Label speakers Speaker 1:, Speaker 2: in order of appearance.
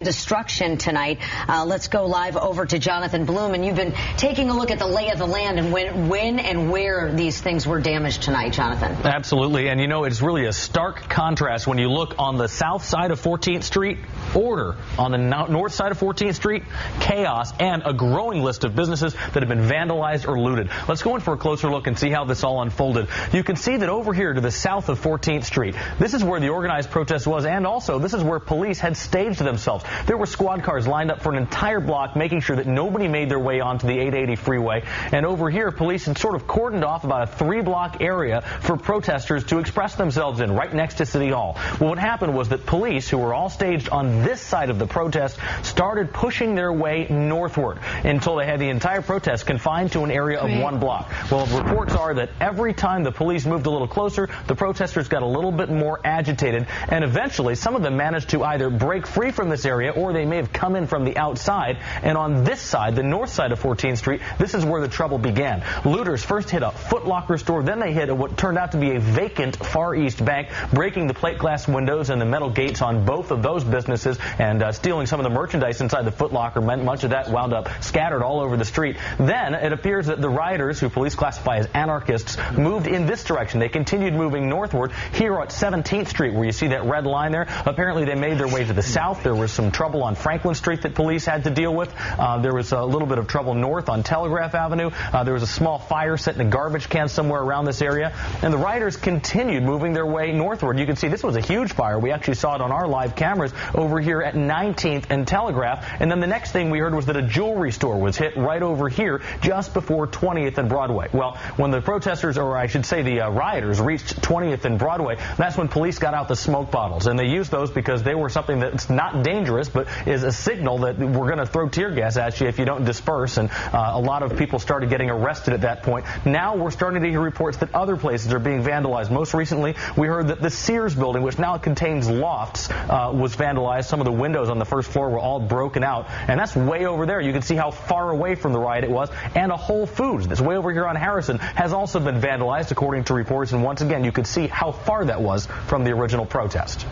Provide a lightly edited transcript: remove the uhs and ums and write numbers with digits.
Speaker 1: Destruction tonight. Let's go live over to Jonathan Bloom, and you've been taking a look at the lay of the land and when and where these things were damaged tonight, Jonathan.
Speaker 2: Absolutely, and you know, it's really a stark contrast when you look on the south side of 14th Street, order. On the north side of 14th Street, chaos, and a growing list of businesses that have been vandalized or looted. Let's go in for a closer look and see how this all unfolded. You can see that over here to the south of 14th Street, this is where the organized protest was, and also this is where police had staged themselves. There were squad cars lined up for an entire block, making sure that nobody made their way onto the 880 freeway. And over here, police had sort of cordoned off about a 3-block area for protesters to express themselves in, right next to City Hall. Well, what happened was that police, who were all staged on this side of the protest, started pushing their way northward until they had the entire protest confined to an area of 1 block. Well, reports are that every time the police moved a little closer, the protesters got a little bit more agitated, and eventually some of them managed to either break free from this area or they may have come in from the outside. And on this side, the north side of 14th Street, this is where the trouble began. Looters first hit a Foot Locker store, then they hit what turned out to be a vacant Far East bank, breaking the plate glass windows and the metal gates on both of those businesses and stealing some of the merchandise inside the Foot Locker. Much of that wound up scattered all over the street. Then it appears that the rioters, who police classify as anarchists, moved in this direction. They continued moving northward here at 17th Street, where you see that red line there. Apparently they made their way to the south. There was some trouble on Franklin Street that police had to deal with. There was a little bit of trouble north on Telegraph Avenue. There was a small fire set in a garbage can somewhere around this area. And the rioters continued moving their way northward. You can see this was a huge fire. We actually saw it on our live cameras over here at 19th and Telegraph. And then the next thing we heard was that a jewelry store was hit right over here just before 20th and Broadway. Well, when the protesters, or I should say the rioters, reached 20th and Broadway, that's when police got out the smoke bottles. And they used those because they were something that's not dangerous, but is a signal that we're going to throw tear gas at you if you don't disperse. And a lot of people started getting arrested at that point. Now we're starting to hear reports that other places are being vandalized. Most recently, we heard that the Sears building, which now contains lofts, was vandalized. Some of the windows on the first floor were all broken out. And that's way over there. You can see how far away from the riot it was. And a Whole Foods that's way over here on Harrison has also been vandalized, according to reports. And once again, you could see how far that was from the original protest.